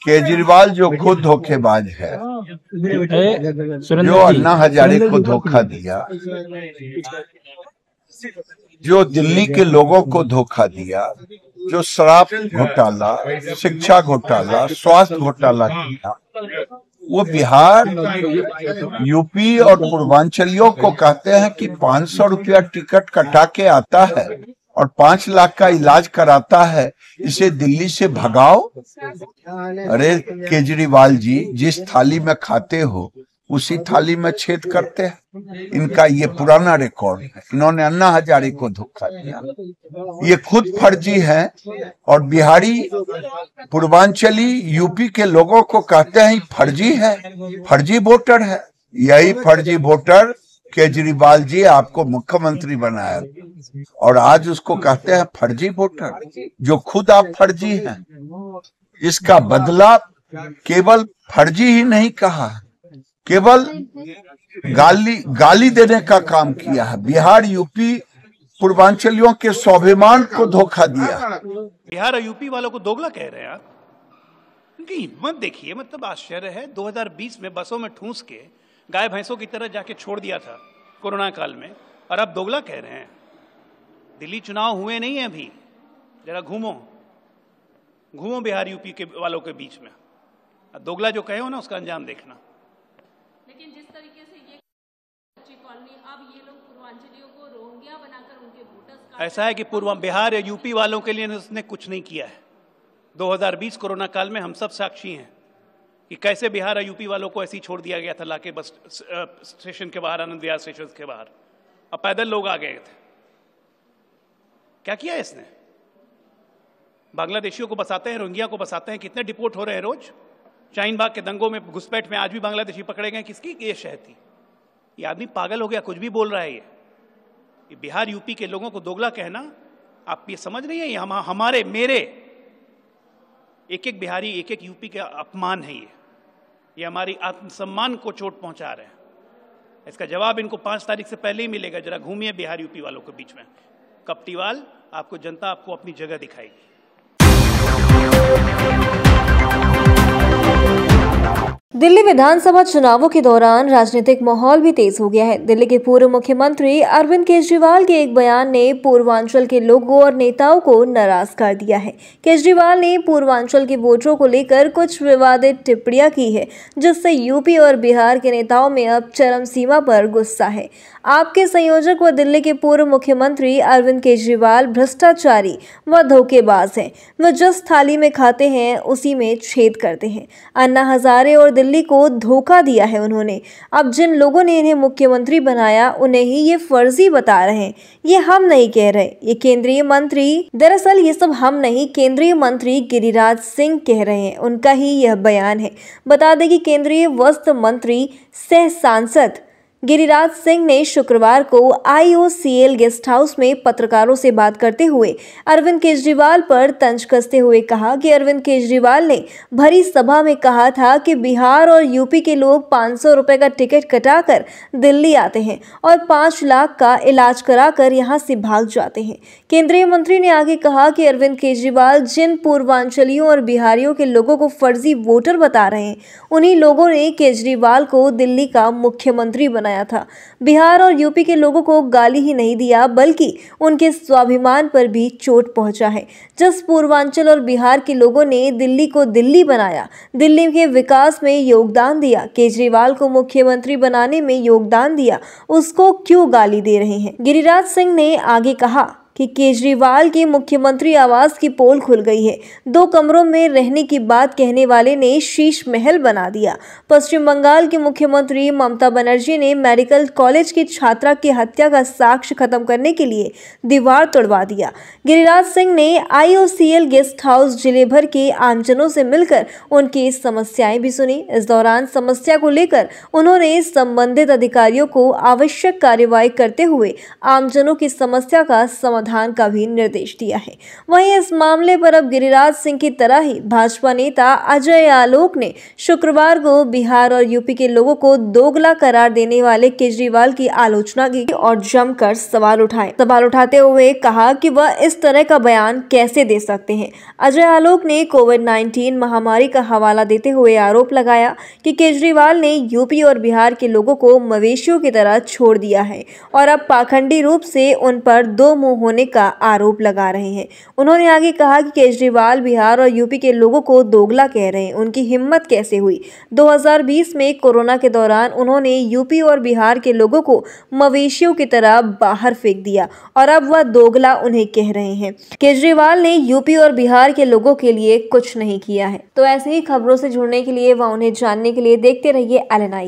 केजरीवाल जो खुद धोखेबाज है, जो अन्ना हजारे को धोखा दिया, जो दिल्ली के लोगों को धोखा दिया, जो शराब घोटाला, शिक्षा घोटाला, स्वास्थ्य घोटाला किया, वो बिहार, यूपी और पूर्वांचलियों को कहते हैं कि 500 रुपया टिकट कटा के आता है और 5 लाख का इलाज कराता है, इसे दिल्ली से भगाओ। अरे केजरीवाल जी, जिस थाली में खाते हो उसी थाली में छेद करते हैं। इनका ये पुराना रिकॉर्ड है। इन्होंने अन्ना हजारे को धोखा दिया, ये खुद फर्जी है और बिहारी, पूर्वांचली, यूपी के लोगों को कहते हैं फर्जी है, फर्जी वोटर है। यही फर्जी वोटर केजरीवाल जी आपको मुख्यमंत्री बनाया और आज उसको कहते हैं फर्जी वोटर, जो खुद आप फर्जी हैं। इसका बदला केवल फर्जी ही नहीं कहा, केवल गाली देने का काम किया है। बिहार, यूपी, पूर्वांचलियों के स्वाभिमान को धोखा दिया। बिहार और यूपी वालों को दोगला कह रहे हैं आप। उनकी हिम्मत देखिए, मतलब आश्चर्य है। 2020 में बसों में ठूंस के गाय भैंसों की तरह जाके छोड़ दिया था कोरोना काल में, और अब दोगला कह रहे हैं। दिल्ली चुनाव हुए नहीं है अभी, जरा घूमो बिहार यूपी के वालों के बीच में। दोगला जो कहे हो ना, उसका अंजाम देखना। लेकिन जिस तरीके से ये अच्छी कॉलोनी, अब ये लोग पूर्वांचलियों को रोहिंग्या बनाकर उनके वोटर्स, ऐसा है कि बिहार या यूपी वालों के लिए उसने कुछ नहीं किया है। 2020 कोरोना काल में हम सब साक्षी हैं कि कैसे बिहार और यूपी वालों को ऐसे ही छोड़ दिया गया था, लाके बस स्टेशन के बाहर, आनंद विहार स्टेशन के बाहर, अब पैदल लोग आ गए थे। क्या किया इसने? बांग्लादेशियों को बसाते हैं, रोहिंग्या को बसाते हैं। कितने डिपोर्ट हो रहे हैं रोज। शाहीन बाग के दंगों में, घुसपैठ में आज भी बांग्लादेशी पकड़े गए। किसकी ये शह थी? ये आदमी पागल हो गया, कुछ भी बोल रहा है। ये बिहार यूपी के लोगों को दोगला कहना, आप ये समझ नहीं है? ये हमारे, मेरे एक बिहारी, एक यूपी का अपमान है। ये हमारी आत्मसम्मान को चोट पहुंचा रहे हैं। इसका जवाब इनको 5 तारीख से पहले ही मिलेगा। जरा घूमिए बिहार यूपी वालों के बीच में। कपटीवाल, आपको जनता आपको अपनी जगह दिखाएगी। दिल्ली विधानसभा चुनावों के दौरान राजनीतिक माहौल भी तेज हो गया है। दिल्ली के पूर्व मुख्यमंत्री अरविंद केजरीवाल के एक बयान ने पूर्वांचल के लोगों और नेताओं को नाराज कर दिया है। केजरीवाल ने पूर्वांचल के वोटरों को लेकर कुछ विवादित टिप्पणियां की है, जिससे यूपी और बिहार के नेताओं में अब चरम सीमा पर गुस्सा है। आपके संयोजक व दिल्ली के पूर्व मुख्यमंत्री अरविंद केजरीवाल भ्रष्टाचारी व धोखेबाज हैं। वह जिस थाली में खाते हैं उसी में छेद करते हैं। अन्ना हजारे और दिल्ली को धोखा दिया है उन्होंने। अब जिन लोगों ने इन्हें मुख्यमंत्री बनाया, उन्हें ही ये फर्जी बता रहे हैं। ये हम नहीं कह रहे, ये केंद्रीय मंत्री, दरअसल ये सब हम नहीं, केंद्रीय मंत्री गिरिराज सिंह कह रहे हैं। उनका ही यह बयान है। बता दें कि केंद्रीय वस्त्र मंत्री सह सांसद गिरिराज सिंह ने शुक्रवार को IOCL गेस्ट हाउस में पत्रकारों से बात करते हुए अरविंद केजरीवाल पर तंज कसते हुए कहा कि अरविंद केजरीवाल ने भरी सभा में कहा था कि बिहार और यूपी के लोग 500 रुपए का टिकट कटाकर दिल्ली आते हैं और 5 लाख का इलाज कराकर यहां से भाग जाते हैं। केंद्रीय मंत्री ने आगे कहा कि अरविंद केजरीवाल जिन पूर्वांचलियों और बिहारियों के लोगों को फर्जी वोटर बता रहे हैं, उन्हीं लोगों ने केजरीवाल को दिल्ली का मुख्यमंत्री बनाया था। बिहार और यूपी के लोगों को गाली ही नहीं दिया, बल्कि उनके स्वाभिमान पर भी चोट पहुंचा है। जिस पूर्वांचल और बिहार के लोगों ने दिल्ली को दिल्ली बनाया, दिल्ली के विकास में योगदान दिया, केजरीवाल को मुख्यमंत्री बनाने में योगदान दिया, उसको क्यों गाली दे रहे हैं? गिरिराज सिंह ने आगे कहा कि केजरीवाल की मुख्यमंत्री आवास की पोल खुल गई है। 2 कमरों में रहने की बात कहने वाले ने शीश महल बना दिया। पश्चिम बंगाल की मुख्यमंत्री ममता बनर्जी ने मेडिकल कॉलेज की छात्रा की हत्या का साक्ष्य खत्म करने के लिए दीवार तोड़वा दिया। गिरिराज सिंह ने IOCL गेस्ट हाउस जिले भर के आमजनों से मिलकर उनकी समस्याएं भी सुनी। इस दौरान समस्या को लेकर उन्होंने संबंधित अधिकारियों को आवश्यक कार्यवाही करते हुए आमजनों की समस्या का समाधान समाधान का भी निर्देश दिया है। वहीं इस मामले पर अब गिरिराज सिंह की तरह ही भाजपा नेता अजय आलोक ने शुक्रवार को बिहार और यूपी के लोगों को दोगला करार देने वाले केजरीवाल की आलोचना की और जमकर सवाल उठाते हुए कहा कि वह इस तरह का बयान कैसे दे सकते हैं। अजय आलोक ने कोविड-19 महामारी का हवाला देते हुए आरोप लगाया कि केजरीवाल ने यूपी और बिहार के लोगों को मवेशियों की तरह छोड़ दिया है और अब पाखंडी रूप से उन पर दो मुंह होने का आरोप लगा रहे हैं। उन्होंने आगे कहा कि केजरीवाल बिहार और यूपी के लोगों को दोगला कह रहे हैं। उनकी हिम्मत कैसे हुई? 2020 में कोरोना के दौरान उन्होंने यूपी और बिहार के लोगों को मवेशियों की तरह बाहर फेंक दिया और अब वह दोगला उन्हें कह रहे हैं। केजरीवाल ने यूपी और बिहार के लोगों के लिए कुछ नहीं किया है। तो ऐसे ही खबरों से जुड़ने के लिए व उन्हें जानने के लिए देखते रहिए LNI।